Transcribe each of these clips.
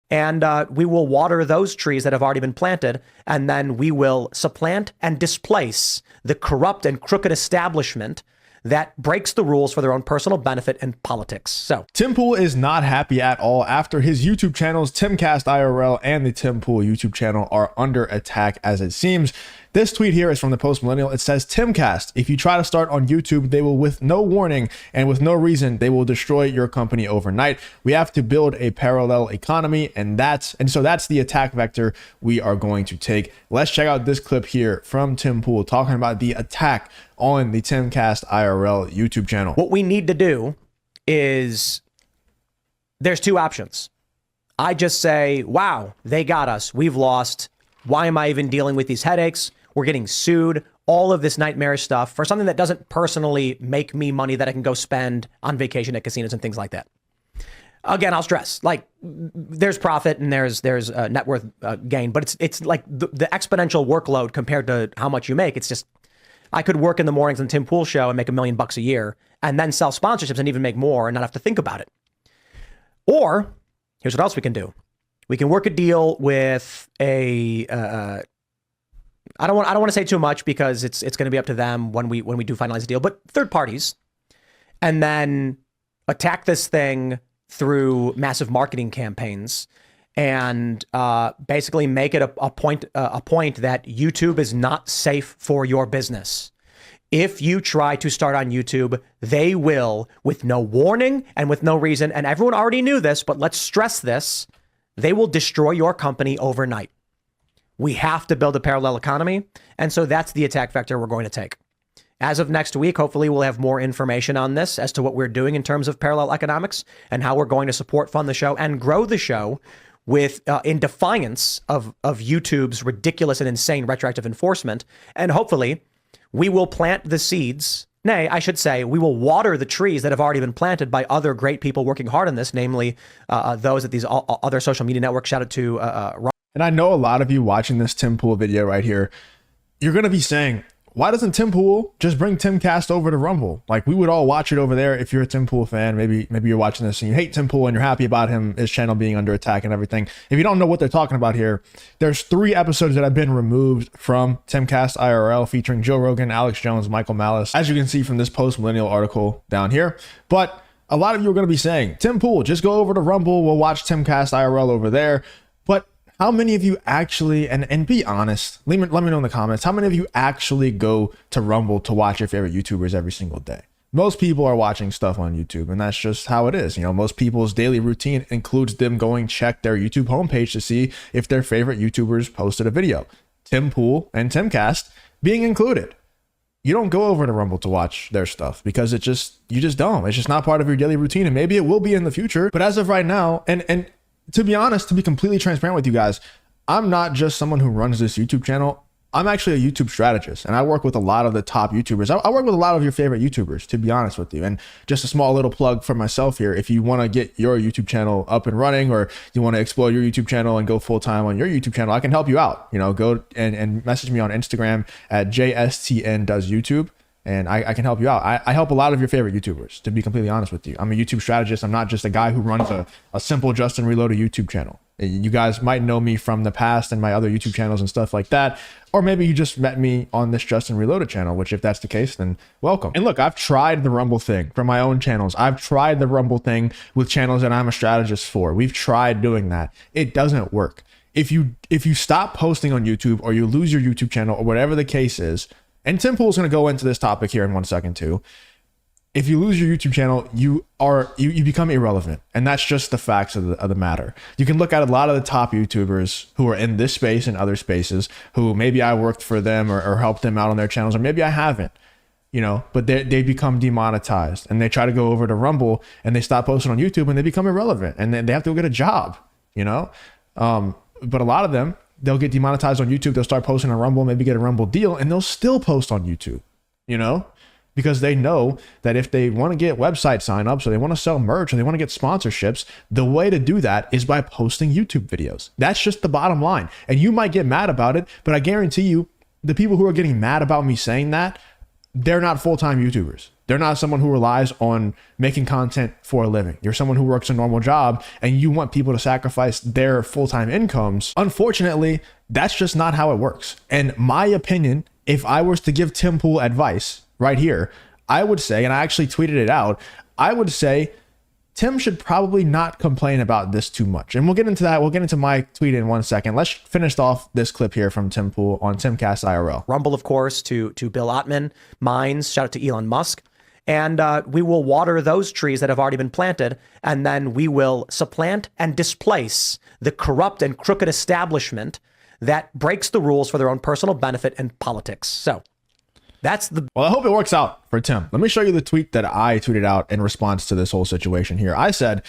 And we will water those trees that have already been planted, and then we will supplant and displace the corrupt and crooked establishment that breaks the rules for their own personal benefit and politics. So Tim Pool is not happy at all after his YouTube channels, TimcastIRL and the Tim Pool YouTube channel, are under attack, as it seems. This tweet here is from the Post Millennial. It says, Timcast, if you try to start on YouTube, they will, with no warning and with no reason, they will destroy your company overnight. We have to build a parallel economy, and so that's the attack vector we are going to take. Let's check out this clip here from Tim Pool talking about the attack on the TimcastIRL YouTube channel. What we need to do is, there's two options. I just say, wow, they got us. We've lost. Why am I even dealing with these headaches? We're getting sued, all of this nightmarish stuff for something that doesn't personally make me money that I can go spend on vacation at casinos and things like that. Again, I'll stress, like, there's profit and there's net worth gain, but it's like the exponential workload compared to how much you make. It's just, I could work in the mornings on the Tim Pool show and make $1 million a year and then sell sponsorships and even make more and not have to think about it. Or here's what else we can do. We can work a deal with I don't want to say too much because it's going to be up to them when we do finalize the deal, but third parties, and then attack this thing through massive marketing campaigns and basically make it a point that YouTube is not safe for your business. If you try to start on YouTube, they will, with no warning and with no reason, and everyone already knew this, but let's stress this, they will destroy your company overnight. We have to build a parallel economy, and so that's the attack vector we're going to take. As of next week, hopefully we'll have more information on this as to what we're doing in terms of parallel economics and how we're going to support, fund the show, and grow the show with in defiance of YouTube's ridiculous and insane retroactive enforcement. And hopefully we will plant the seeds. Nay, I should say, we will water the trees that have already been planted by other great people working hard on this, namely those at these other social media networks. Shout out to And I know a lot of you watching this Tim Pool video right here, you're going to be saying, why doesn't Tim Pool just bring Timcast over to Rumble? Like, we would all watch it over there if you're a Tim Pool fan. Maybe you're watching this and you hate Tim Pool and you're happy about his channel being under attack and everything. If you don't know what they're talking about here, there's 3 episodes that have been removed from TimcastIRL featuring Joe Rogan, Alex Jones, Michael Malice, as you can see from this Post Millennial article down here. But a lot of you are going to be saying, Tim Pool, just go over to Rumble. We'll watch TimcastIRL over there. But how many of you actually, and be honest, let me know in the comments, how many of you actually go to Rumble to watch your favorite YouTubers every single day? Most people are watching stuff on YouTube, and that's just how it is. You know, most people's daily routine includes them going check their YouTube homepage to see if their favorite YouTubers posted a video. Tim Pool and Timcast being included. You don't go over to Rumble to watch their stuff because you just don't. It's just not part of your daily routine, and maybe it will be in the future. But as of right now, and to be honest, to be completely transparent with you guys, I'm not just someone who runs this YouTube channel. I'm actually a YouTube strategist, and I work with a lot of the top YouTubers. I work with a lot of your favorite YouTubers, to be honest with you. And just a small little plug for myself here. If you want to get your YouTube channel up and running, or you want to explore your YouTube channel and go full time on your YouTube channel, I can help you out. You know, go and message me on Instagram at JSTN_does_YouTube. And I can help you out. I help a lot of your favorite YouTubers, to be completely honest with you. I'm a YouTube strategist. I'm not just a guy who runs a simple Justin Reloaded YouTube channel. You guys might know me from the past and my other YouTube channels and stuff like that. Or maybe you just met me on this Justin Reloaded channel, which if that's the case, then welcome. And look, I've tried the Rumble thing for my own channels. I've tried the Rumble thing with channels that I'm a strategist for. We've tried doing that. It doesn't work. If you stop posting on YouTube, or you lose your YouTube channel, or whatever the case is, and Tim Pool's going to go into this topic here in 1 second too. If you lose your YouTube channel, you become irrelevant. And that's just the facts of the matter. You can look at a lot of the top YouTubers who are in this space and other spaces, who maybe I worked for them or helped them out on their channels, or maybe I haven't, you know, but they become demonetized, and they try to go over to Rumble and they stop posting on YouTube and they become irrelevant, and then they have to go get a job, you know? But a lot of them, they'll get demonetized on YouTube. They'll start posting on Rumble, maybe get a Rumble deal, and they'll still post on YouTube, you know, because they know that if they want to get website signups, or they want to sell merch, or they want to get sponsorships, the way to do that is by posting YouTube videos. That's just the bottom line. And you might get mad about it, but I guarantee you, the people who are getting mad about me saying that, they're not full-time YouTubers. They're not someone who relies on making content for a living. You're someone who works a normal job and you want people to sacrifice their full-time incomes. Unfortunately, that's just not how it works. And my opinion, if I was to give Tim Pool advice right here, I would say, and I actually tweeted it out, I would say Tim should probably not complain about this too much. And we'll get into that. We'll get into my tweet in 1 second. Let's finish off this clip here from Tim Pool on Timcast IRL. Rumble, of course, to Bill Ottman, Mines, shout out to Elon Musk. And we will water those trees that have already been planted, and then we will supplant and displace the corrupt and crooked establishment that breaks the rules for their own personal benefit and politics. So that's the... Well, I hope it works out for Tim. Let me show you the tweet that I tweeted out in response to this whole situation here. I said,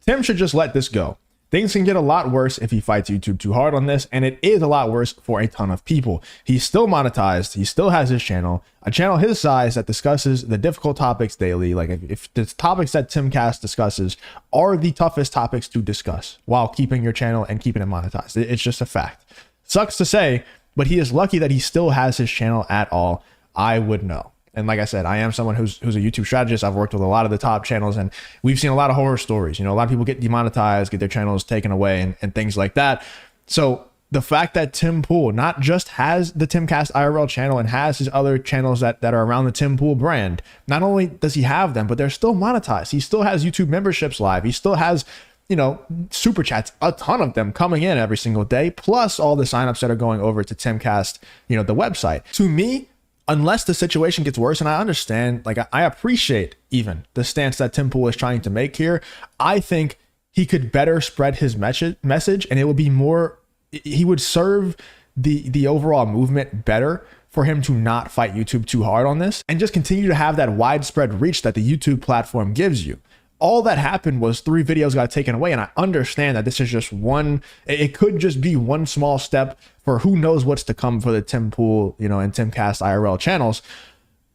Tim should just let this go. Things can get a lot worse if he fights YouTube too hard on this, and it is a lot worse for a ton of people. He's still monetized. He still has his channel, a channel his size that discusses the difficult topics daily. Like if the topics that Timcast discusses are the toughest topics to discuss while keeping your channel and keeping it monetized. It's just a fact. Sucks to say, but he is lucky that he still has his channel at all. I would know. And like I said, I am someone who's a YouTube strategist. I've worked with a lot of the top channels, and we've seen a lot of horror stories. You know, a lot of people get demonetized, get their channels taken away, and things like that. So the fact that Tim Pool not just has the Timcast IRL channel and has his other channels that are around the Tim Pool brand, not only does he have them, but they're still monetized. He still has YouTube memberships live. He still has, you know, super chats, a ton of them coming in every single day, plus all the signups that are going over to Timcast, you know, the website. To me, unless the situation gets worse, and I understand, like I appreciate even the stance that Tim Pool is trying to make here, I think he could better spread his message, and it would be more, he would serve the overall movement better for him to not fight YouTube too hard on this and just continue to have that widespread reach that the YouTube platform gives you. All that happened was 3 videos got taken away, and I understand that this is just one, it could just be one small step for who knows what's to come for the Tim Pool, you know, and Timcast IRL channels.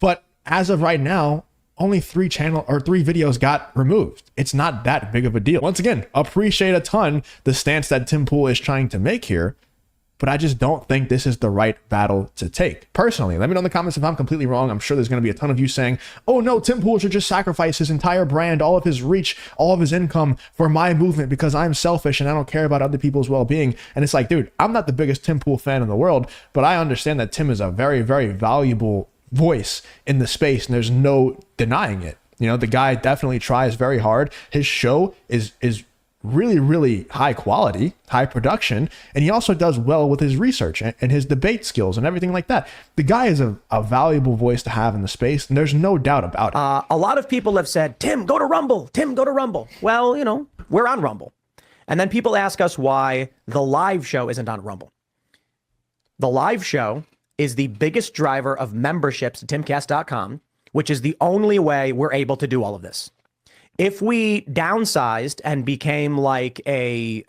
But as of right now, only 3 videos got removed. It's not that big of a deal. Once again, appreciate a ton the stance that Tim Pool is trying to make here, but I just don't think this is the right battle to take. Personally, let me know in the comments if I'm completely wrong. I'm sure there's going to be a ton of you saying, oh no, Tim Pool should just sacrifice his entire brand, all of his reach, all of his income for my movement because I'm selfish and I don't care about other people's well-being. And it's like, dude, I'm not the biggest Tim Pool fan in the world, but I understand that Tim is a very, very valuable voice in the space, and there's no denying it. You know, the guy definitely tries very hard. His show is really, really high quality, high production, and he also does well with his research and his debate skills and everything like that. The guy is a valuable voice to have in the space, and there's no doubt about it. A lot of people have said, Tim, go to Rumble. Tim, go to Rumble. Well, you know, we're on Rumble. And then people ask us why the live show isn't on Rumble. The live show is the biggest driver of memberships to timcast.com, which is the only way we're able to do all of this. If we downsized and became like a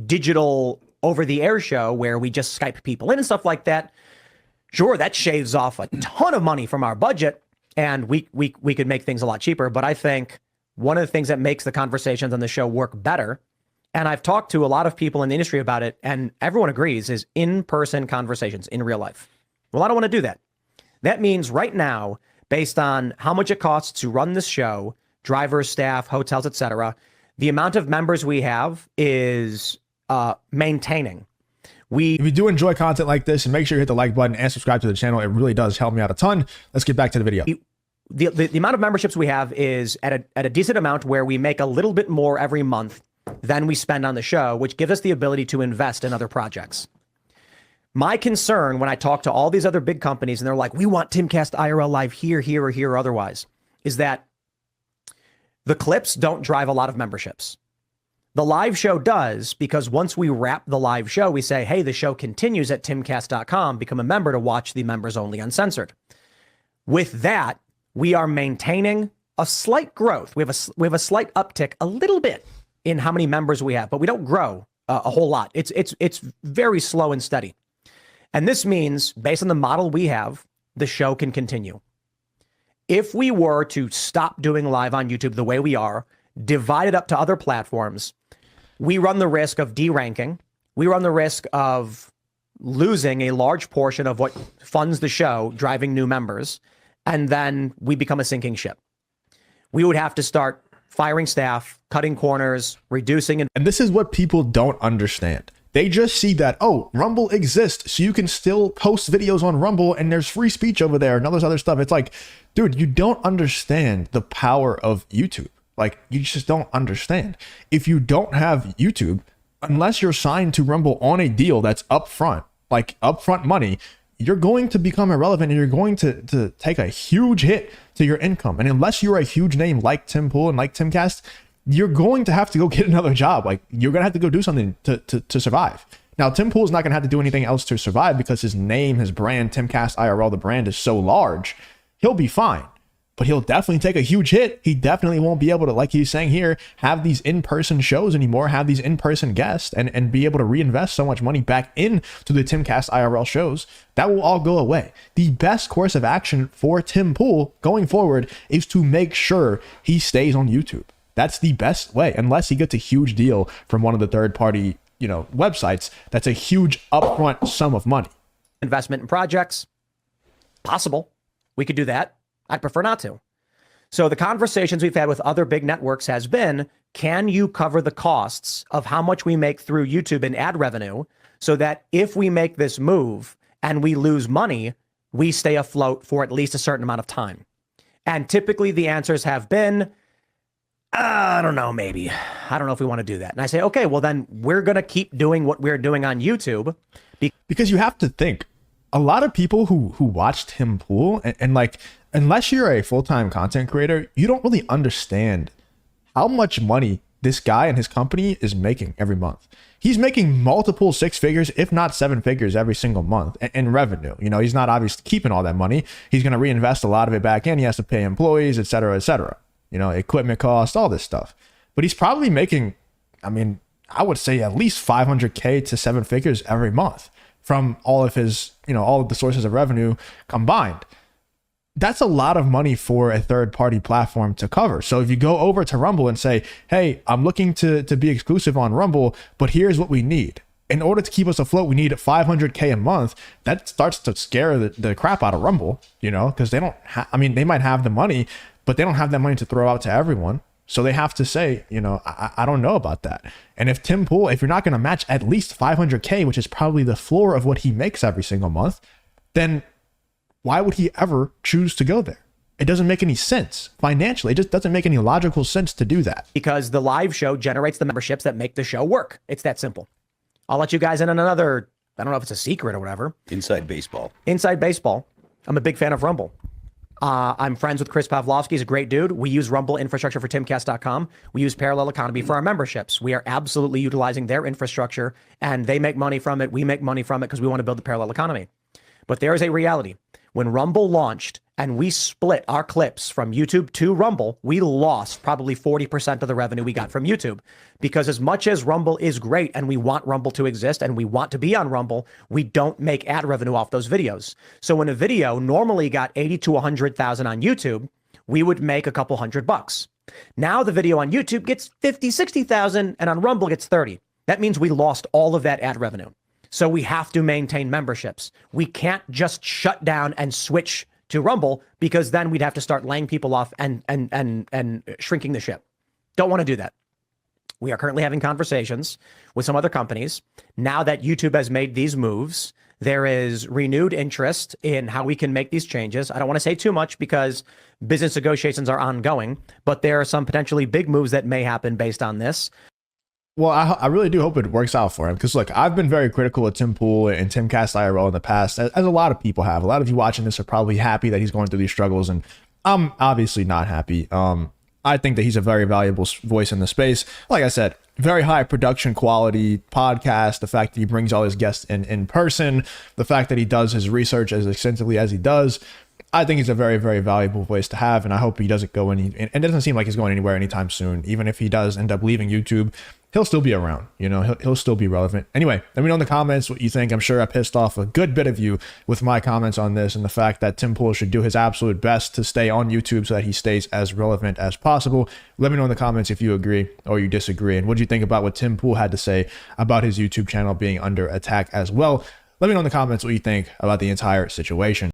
digital over-the-air show where we just Skype people in and stuff like that, sure, that shaves off a ton of money from our budget, and we could make things a lot cheaper. But I think one of the things that makes the conversations on the show work better, and I've talked to a lot of people in the industry about it, and everyone agrees, is in-person conversations in real life. Well, I don't want to do that. That means right now, based on how much it costs to run this show, drivers, staff, hotels, etc., the amount of members we have is maintaining. If you do enjoy content like this, and make sure you hit the like button and subscribe to the channel, it really does help me out a ton. Let's get back to the video. The amount of memberships we have is at a decent amount where we make a little bit more every month than we spend on the show, which gives us the ability to invest in other projects. My concern when I talk to all these other big companies and they're like, we want Timcast IRL live here, here, or here, or otherwise, is that the clips don't drive a lot of memberships. The live show does, because once we wrap the live show, we say, hey, the show continues at timcast.com. Become a member to watch the members only uncensored. With that, we are maintaining a slight growth. We have a slight uptick, a little bit, in how many members we have, but we don't grow a whole lot. It's very slow and steady. And this means, based on the model we have, the show can continue. If we were to stop doing live on YouTube the way we are, divide it up to other platforms, we run the risk of deranking. We run the risk of losing a large portion of what funds the show, driving new members, and then we become a sinking ship. We would have to start firing staff, cutting corners, reducing. And this is what people don't understand. They just see that, oh, Rumble exists, so you can still post videos on Rumble and there's free speech over there and all this other stuff. It's like, dude, you don't understand the power of YouTube. Like, you just don't understand. If you don't have YouTube, unless you're signed to Rumble on a deal that's upfront, like upfront money, you're going to become irrelevant and you're going to take a huge hit to your income. And unless you're a huge name like Tim Pool and like Timcast, you're going to have to go get another job. Like, you're going to have to go do something to survive. Now, Tim Pool's not going to have to do anything else to survive because his name, his brand, TimcastIRL, the brand is so large. He'll be fine. But he'll definitely take a huge hit. He definitely won't be able to, like he's saying here, have these in-person shows anymore, have these in-person guests, and be able to reinvest so much money back into the Timcast IRL shows. That will all go away. The best course of action for Tim Pool going forward is to make sure he stays on YouTube. That's the best way, unless he gets a huge deal from one of the third-party, websites. That's a huge upfront sum of money. Investment in projects, possible. We could do that. I'd prefer not to. So the conversations we've had with other big networks has been, can you cover the costs of how much we make through YouTube in ad revenue so that if we make this move and we lose money, we stay afloat for at least a certain amount of time? And typically the answers have been, I don't know, maybe. I don't know if we want to do that. And I say, okay, well then we're going to keep doing what we're doing on YouTube. Because you have to think, a lot of people who watch Tim Pool and like, unless you're a full-time content creator, you don't really understand how much money this guy and his company is making every month. He's making multiple six figures, if not seven figures every single month in revenue. He's not obviously keeping all that money. He's going to reinvest a lot of it back in. He has to pay employees, et cetera, equipment costs, all this stuff. But he's probably making, I would say at least 500K to seven figures every month from all of his, all of the sources of revenue combined. That's a lot of money for a third-party platform to cover. So if you go over to Rumble and say, hey, I'm looking to be exclusive on Rumble, but here's what we need. In order to keep us afloat, we need 500K a month. That starts to scare the crap out of Rumble, because they don't they might have the money, but they don't have that money to throw out to everyone. So they have to say, I don't know about that. And if Tim Pool, if you're not going to match at least 500K, which is probably the floor of what he makes every single month, then why would he ever choose to go there? It doesn't make any sense financially. It just doesn't make any logical sense to do that. Because the live show generates the memberships that make the show work. It's that simple. I'll let you guys in on another, I don't know if it's a secret or whatever. Inside baseball. Inside baseball. I'm a big fan of Rumble. I'm friends with Chris Pavlovsky. He's a great dude. We use Rumble infrastructure for Timcast.com. We use Parallel Economy for our memberships. We are absolutely utilizing their infrastructure, and they make money from it. We make money from it because we want to build the parallel economy. But there is a reality. When Rumble launched and we split our clips from YouTube to Rumble, we lost probably 40% of the revenue we got from YouTube. Because as much as Rumble is great and we want Rumble to exist and we want to be on Rumble, we don't make ad revenue off those videos. So when a video normally got 80 to 100,000 on YouTube, we would make a couple $100. Now the video on YouTube gets 50, 60,000 and on Rumble gets 30. That means we lost all of that ad revenue. So we have to maintain memberships. We can't just shut down and switch to Rumble because then we'd have to start laying people off and shrinking the ship. Don't want to do that. We are currently having conversations with some other companies. Now that YouTube has made these moves, there is renewed interest in how we can make these changes. I don't want to say too much because business negotiations are ongoing, but there are some potentially big moves that may happen based on this. Well, I really do hope it works out for him because, look, I've been very critical of Tim Pool and TimcastIRL in the past, as a lot of people have. A lot of you watching this are probably happy that he's going through these struggles, and I'm obviously not happy. I think that he's a very valuable voice in the space. Like I said, very high production quality podcast. The fact that he brings all his guests in person, the fact that he does his research as extensively as he does, I think he's a very, very valuable voice to have, and I hope he doesn't go any. And it doesn't seem like he's going anywhere anytime soon. Even if he does end up leaving YouTube, he'll still be around. He'll still be relevant. Anyway, let me know in the comments what you think. I'm sure I pissed off a good bit of you with my comments on this and the fact that Tim Pool should do his absolute best to stay on YouTube so that he stays as relevant as possible. Let me know in the comments if you agree or you disagree. And what do you think about what Tim Pool had to say about his YouTube channel being under attack as well? let me know in the comments what you think about the entire situation.